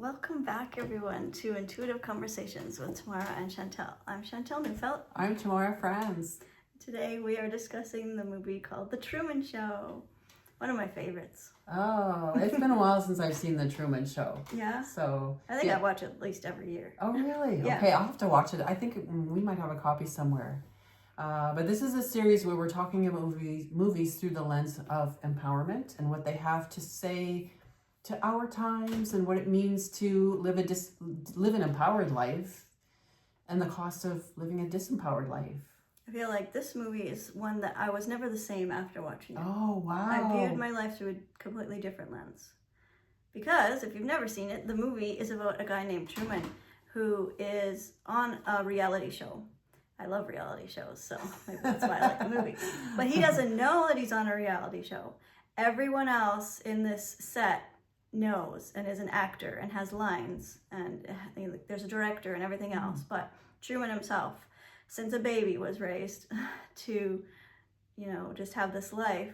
Welcome back, everyone, to Intuitive Conversations with Tamara and Chantel. I'm Chantel Neufeld. I'm Tamara Franz. Today we are discussing the movie called The Truman Show. One of my favorites. Oh, it's been a while since I've seen The Truman Show. Yeah? So I think I watch it at least every year. Oh, really? Yeah. Okay, I'll have to watch it. I think we might have a copy somewhere. But this is a series where we're talking about movies through the lens of empowerment and what they have to say to our times and what it means to live an empowered life and the cost of living a disempowered life. I feel like this movie is one that I was never the same after watching it. Oh, wow. I viewed my life through a completely different lens. Because, if you've never seen it, the movie is about a guy named Truman who is on a reality show. I love reality shows, so maybe that's why I like the movie. But he doesn't know that he's on a reality show. Everyone else in this set knows and is an actor and has lines, and there's a director and everything else. But Truman himself, since a baby, was raised to, just have this life,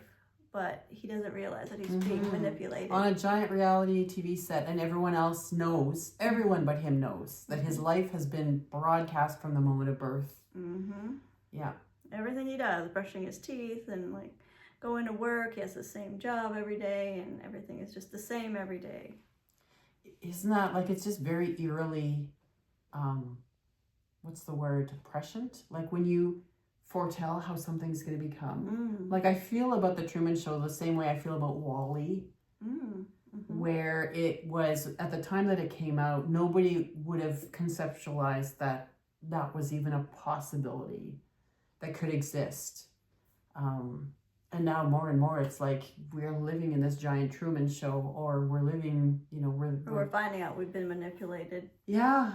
but he doesn't realize that he's being manipulated. On a giant reality TV set, and everyone else knows, everyone but him knows, that his life has been broadcast from the moment of birth. Mm-hmm. Yeah. Everything he does, brushing his teeth and going to work, he has the same job every day, and everything is just the same every day. Isn't that, it's just very eerily, what's the word, prescient? Like when you foretell how something's going to become. Like I feel about The Truman Show the same way I feel about Wall-E, where it was, at the time that it came out, nobody would have conceptualized that was even a possibility that could exist. And now more and more, it's like we're living in this giant Truman Show, or we're living, we're finding out we've been manipulated. Yeah.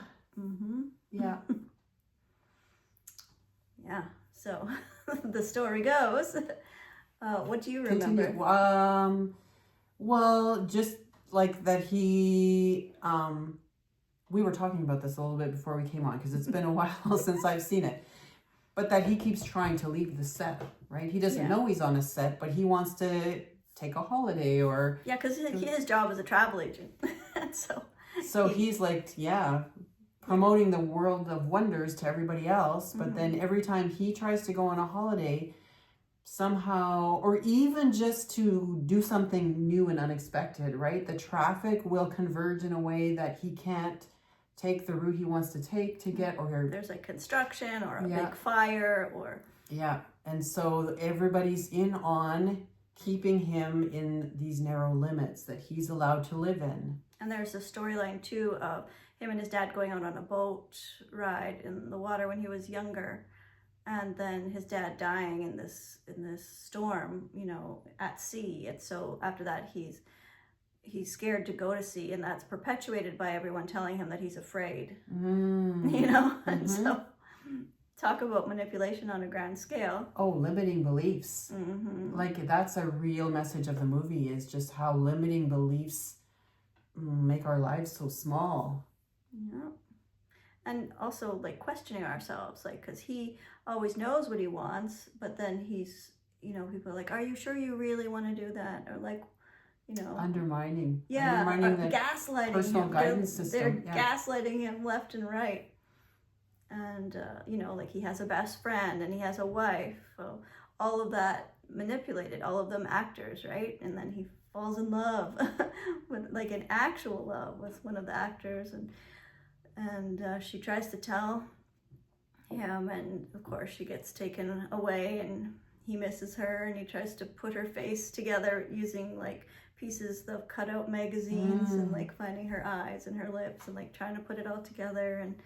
Yeah. Yeah. So the story goes. What do you remember? Well, just like that he, we were talking about this a little bit before we came on, because it's been a while since I've seen it. But that he keeps trying to leave the set, right? He doesn't know he's on a set, but he wants to take a holiday or... Yeah, because his job is a travel agent. So he's promoting the world of wonders to everybody else. But then every time he tries to go on a holiday, somehow, or even just to do something new and unexpected, right? The traffic will converge in a way that he can't take the route he wants to take to get, or there's construction or a big fire or... Yeah, and so everybody's in on keeping him in these narrow limits that he's allowed to live in. And there's a storyline too of him and his dad going out on a boat ride in the water when he was younger, and then his dad dying in this storm, at sea. And so after that he's scared to go to sea, and that's perpetuated by everyone telling him that he's afraid. And so talk about manipulation on a grand scale. Oh, limiting beliefs. That's a real message of the movie, is just how limiting beliefs make our lives so small. Yeah. And also questioning ourselves, because he always knows what he wants, but then he's, people are like, are you sure you really want to do that? Or undermining the gaslighting personal him. guidance system. They're gaslighting him left and right. And he has a best friend and he has a wife. So all of that manipulated, all of them actors, right? And then he falls in love with an actual love with one of the actors, and she tries to tell him, and of course she gets taken away, and he misses her, and he tries to put her face together using pieces of cutout magazines and finding her eyes and her lips and trying to put it all together, and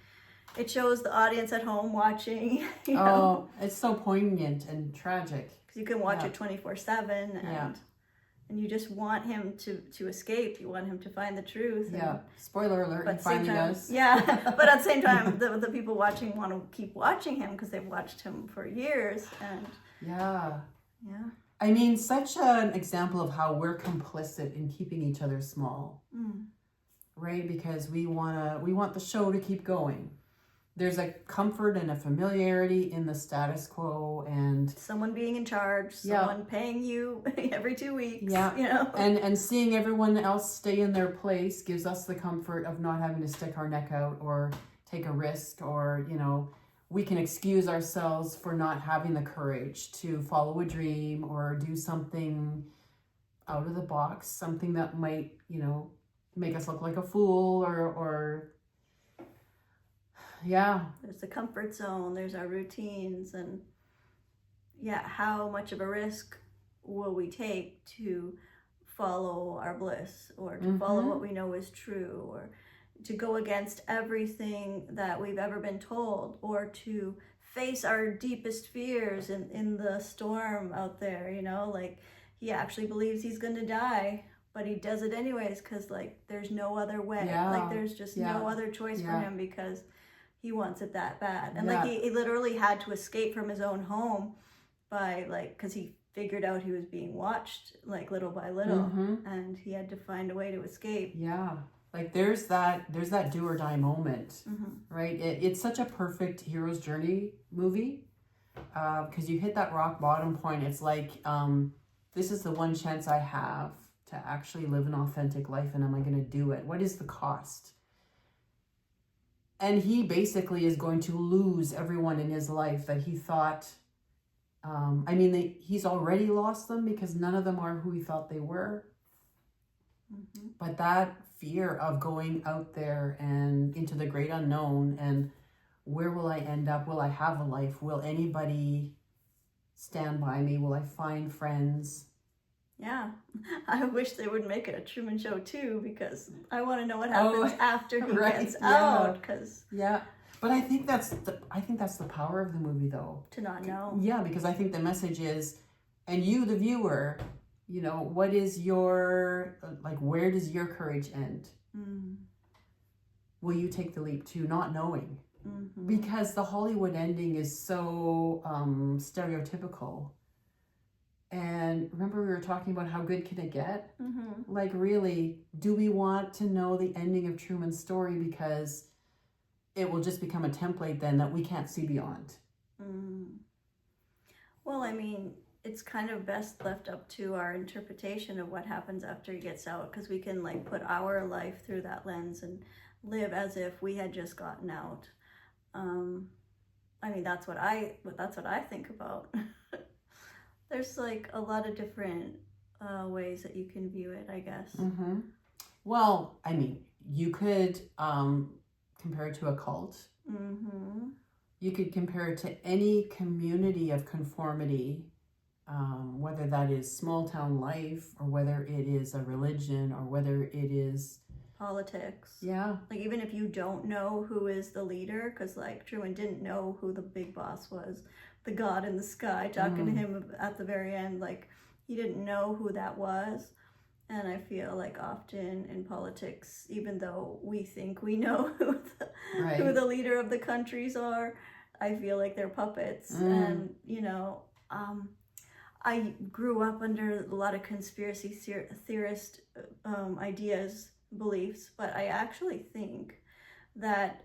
it shows the audience at home watching. Oh, it's so poignant and tragic. Because you can watch it 24/7, and you just want him to escape. You want him to find the truth. Spoiler alert, he finally does. Yeah, but at the same time, the people watching want to keep watching him because they've watched him for years. And yeah. I mean, such an example of how we're complicit in keeping each other small, right? Because we want the show to keep going. there's a comfort and a familiarity in the status quo, and someone being in charge, someone paying you every 2 weeks. Yeah. You know? And seeing everyone else stay in their place gives us the comfort of not having to stick our neck out or take a risk, or, you know, we can excuse ourselves for not having the courage to follow a dream or do something out of the box, something that might, you know, make us look like a fool, or yeah. There's the comfort zone, there's our routines, and how much of a risk will we take to follow our bliss, or to follow what we know is true, or to go against everything that we've ever been told, or to face our deepest fears in the storm out there, you know, like he actually believes he's going to die, but he does it anyways because, like, there's no other way. Like, there's just no other choice for him because he wants it that bad. And like he literally had to escape from his own home by, like, because he figured out he was being watched, like, little by little, and he had to find a way to escape. Like there's that do or die moment, right? It's such a perfect hero's journey movie, because you hit that rock bottom point. It's like, this is the one chance I have to actually live an authentic life, and am I going to do it? What is the cost? And he basically is going to lose everyone in his life that he thought, he's already lost them because none of them are who he thought they were. But that fear of going out there and into the great unknown, and where will I end up? Will I have a life? Will anybody stand by me? Will I find friends? Yeah, I wish they would make a Truman Show too, because I want to know what happens after he gets out. Cause but I think that's the power of the movie, though. To not know. Yeah, because I think the message is, and you, the viewer, you know, what is your, like, where does your courage end? Will you take the leap to not knowing? Because the Hollywood ending is so stereotypical. And remember, we were talking about how good can it get? Like, really, do we want to know the ending of Truman's story? Because it will just become a template then that we can't see beyond. Well, I mean, it's kind of best left up to our interpretation of what happens after he gets out, because we can, like, put our life through that lens and live as if we had just gotten out. I mean, that's what I think about. There's, like, a lot of different ways that you can view it, I guess. Well, I mean, you could compare it to a cult. You could compare it to any community of conformity, whether that is small town life, or whether it is a religion, or whether it is politics. Yeah. Like, even if you don't know who is the leader, because, like, Truman didn't know who the big boss was, the god in the sky talking to him at the very end, like, he didn't know who that was. And I feel like often in politics, even though we think we know who the leader of the countries are, I feel like they're puppets. And, you know, I grew up under a lot of conspiracy theorist ideas, beliefs, but I actually think that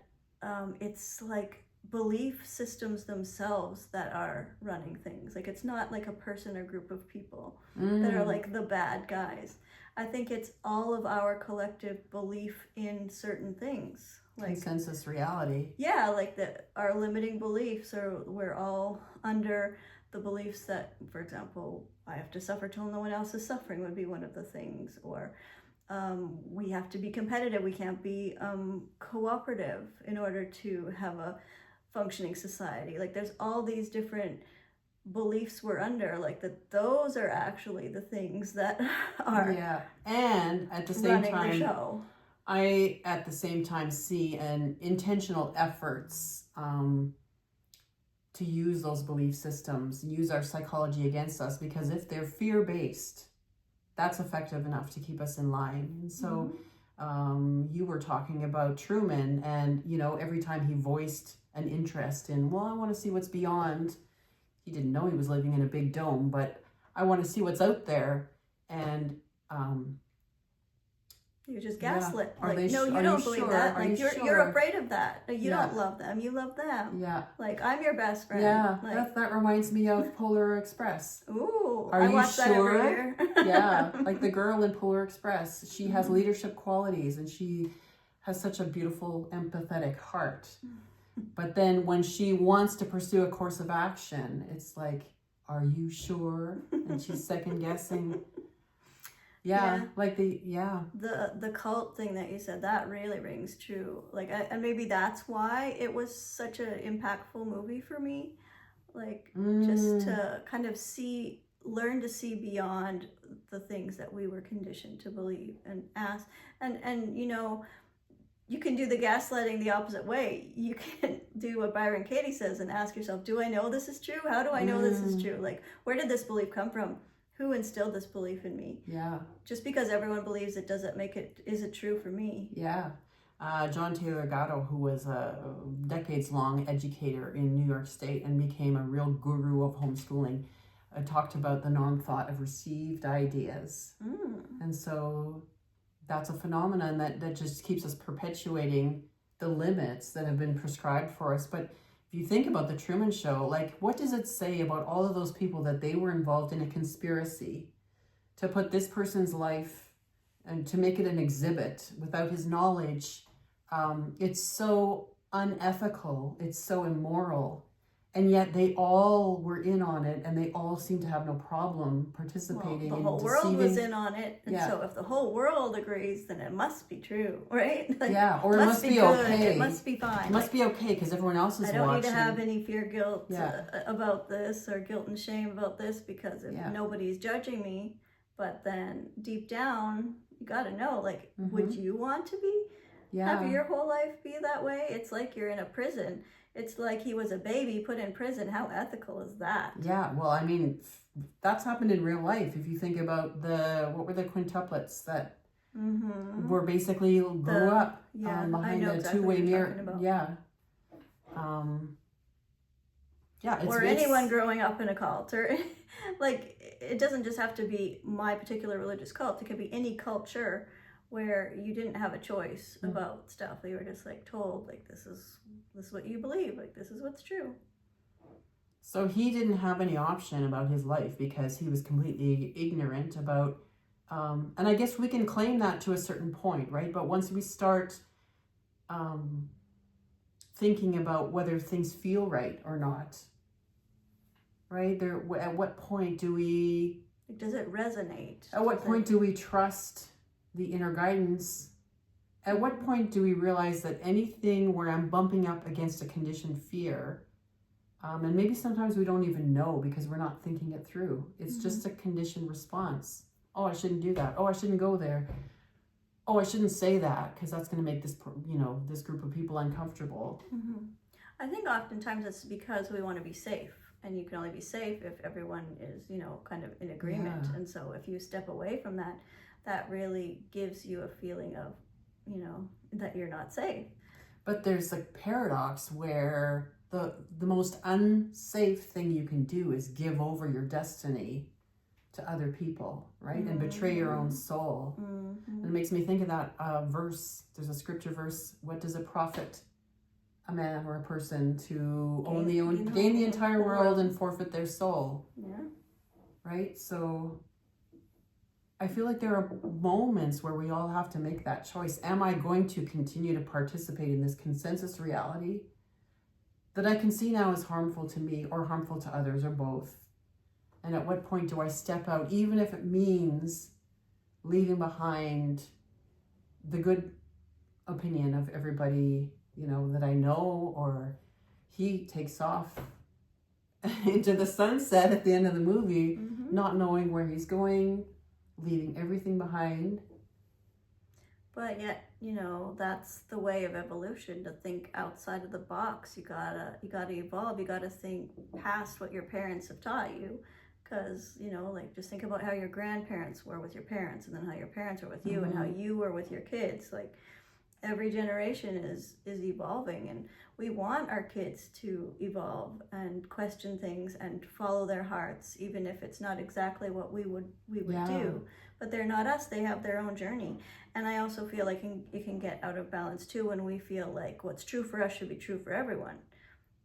it's like belief systems themselves that are running things. Like, it's not like a person or group of people that are like the bad guys. I think it's all of our collective belief in certain things. Like consensus reality. Yeah, like our limiting beliefs, or we're all under the beliefs that, for example, I have to suffer till no one else is suffering would be one of the things, or we have to be competitive, we can't be cooperative in order to have a functioning society. Like, there's all these different beliefs we're under, like, that those are actually the things that are and at the same time the show. I at the same time see an intentional efforts to use those belief systems, use our psychology against us, because if they're fear-based, that's effective enough to keep us in line. And so you were talking about Truman, and, you know, every time he voiced an interest in, well, I want to see what's beyond. He didn't know he was living in a big dome, but I want to see what's out there. And You just gaslit. Are Like, they no, you are don't you believe sure? that. Are Like, you you're sure? afraid of that. Like, you Yeah. don't love them. You love them. Yeah. Like, I'm your best friend. Yeah, Like, that reminds me of Polar Express. ooh, Are I you watch that every sure? year. Yeah, like the girl in Polar Express. She has leadership qualities and she has such a beautiful, empathetic heart. But then when she wants to pursue a course of action, it's like, are you sure? And she's second guessing. Yeah, like the cult thing that you said, that really rings true. Like, and maybe that's why it was such an impactful movie for me. Like, just to kind of learn to see beyond the things that we were conditioned to believe and ask. And you know, you can do the gaslighting the opposite way. You can do what Byron Katie says and ask yourself, do I know this is true? How do I know this is true? Like, where did this belief come from? Who instilled this belief in me? Yeah. Just because everyone believes it doesn't make it, is it true for me? Yeah. John Taylor Gatto, who was a decades-long educator in New York State and became a real guru of homeschooling, talked about the norm thought of received ideas. And so that's a phenomenon that just keeps us perpetuating the limits that have been prescribed for us. But if you think about the Truman Show, like, what does it say about all of those people that they were involved in a conspiracy to put this person's life and to make it an exhibit without his knowledge? It's so unethical, it's so immoral, and yet they all were in on it, and they all seem to have no problem participating. Well, the whole world was in on it, and so if the whole world agrees, then it must be true, right? Like, or it must be okay. It must be fine. It must be okay because everyone else is watching. I don't need to have any fear, guilt about this, or guilt and shame about this, because if nobody's judging me. But then deep down, you got to know, like, would you want to be? Have your whole life be that way? It's like you're in a prison. It's like he was a baby put in prison. How ethical is that? Yeah, well, I mean, that's happened in real life. If you think about what were the quintuplets that were basically grew up behind a two-way mirror? Or anyone growing up in a cult, or like, it doesn't just have to be my particular religious cult. It could be any culture where you didn't have a choice about stuff. You were just like told, like, this is what you believe, like, this is what's true. So he didn't have any option about his life because he was completely ignorant about, and I guess we can claim that to a certain point, right? But once we start thinking about whether things feel right or not, right? At what point do we... Does it resonate? At what point do we trust the inner guidance? At what point do we realize that anything where I'm bumping up against a conditioned fear, and maybe sometimes we don't even know because we're not thinking it through. It's just a conditioned response. Oh, I shouldn't do that. Oh, I shouldn't go there. Oh, I shouldn't say that because that's going to make this, this group of people uncomfortable. I think oftentimes it's because we want to be safe. And you can only be safe if everyone is, kind of in agreement. Yeah. And so if you step away from that, that really gives you a feeling of, that you're not safe. But there's a paradox where the most unsafe thing you can do is give over your destiny to other people, right? And betray your own soul. And it makes me think of that verse. There's a scripture verse. What does it profit a man or a person to gain the entire world and forfeit their soul? Yeah. Right? So I feel like there are moments where we all have to make that choice. Am I going to continue to participate in this consensus reality that I can see now is harmful to me or harmful to others or both? And at what point do I step out, even if it means leaving behind the good opinion of everybody, that I know, or he takes off into the sunset at the end of the movie, not knowing where he's going, leaving everything behind. But yet, that's the way of evolution, to think outside of the box. You gotta evolve. You gotta think past what your parents have taught you. Because, just think about how your grandparents were with your parents, and then how your parents were with you, and how you were with your kids. Like, every generation is evolving, and we want our kids to evolve and question things and follow their hearts, even if it's not exactly what we would do. but they're not us. They have their own journey. And I also feel like it can get out of balance too when we feel like what's true for us should be true for everyone.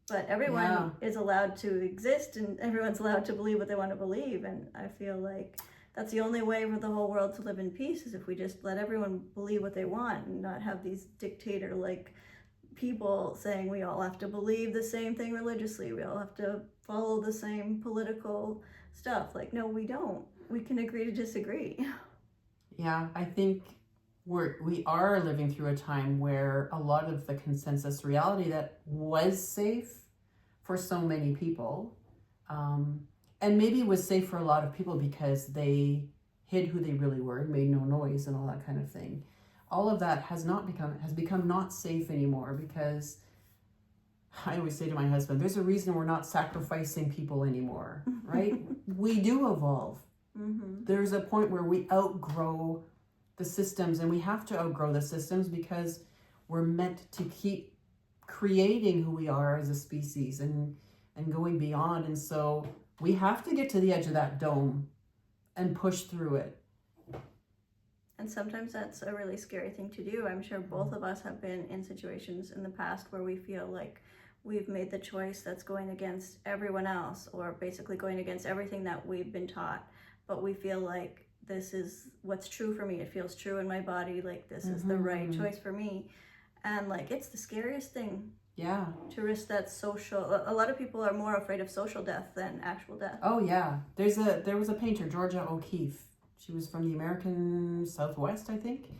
But everyone is allowed to exist, and everyone's allowed to believe what they want to believe. And I feel like that's the only way for the whole world to live in peace, is if we just let everyone believe what they want and not have these dictator-like people saying we all have to believe the same thing religiously. We all have to follow the same political stuff. Like, no, we don't. We can agree to disagree. Yeah, I think we are living through a time where a lot of the consensus reality that was safe for so many people, and maybe was safe for a lot of people because they hid who they really were and made no noise and all that kind of thing. All of that has become not safe anymore, because I always say to my husband, there's a reason we're not sacrificing people anymore, right? We do evolve. Mm-hmm. There's a point where we outgrow the systems, and we have to outgrow the systems because we're meant to keep creating who we are as a species and going beyond. And so we have to get to the edge of that dome and push through it. And sometimes that's a really scary thing to do. I'm sure both of us have been in situations in the past where we feel like we've made the choice that's going against everyone else, or basically going against everything that we've been taught. But we feel like this is what's true for me. It feels true in my body. Like, this is the right choice for me. And like, it's the scariest thing. Yeah. To risk that social. A lot of people are more afraid of social death than actual death. Oh yeah. There was a painter, Georgia O'Keeffe. She was from the American Southwest, I think.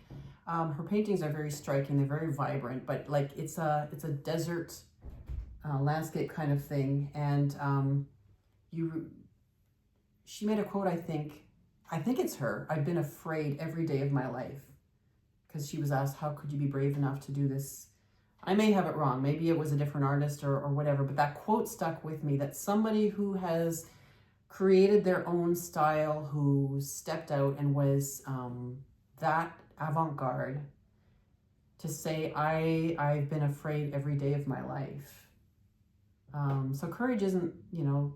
Her paintings are very striking. They're very vibrant, but like it's a desert landscape kind of thing. And she made a quote, I think it's her. I've been afraid every day of my life, because she was asked, how could you be brave enough to do this? I may have it wrong. Maybe it was a different artist or whatever, but that quote stuck with me, that somebody who has created their own style, who stepped out and was that avant-garde, to say, I've been afraid every day of my life. So courage isn't,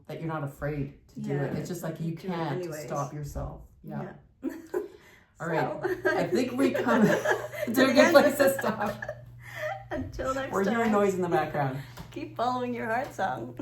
that you're not afraid to do it. It's just like you can't stop yourself. Yeah. All right. I think we come to a good place to stop. Until next time. We're hearing noise in the background. Keep following your heart song.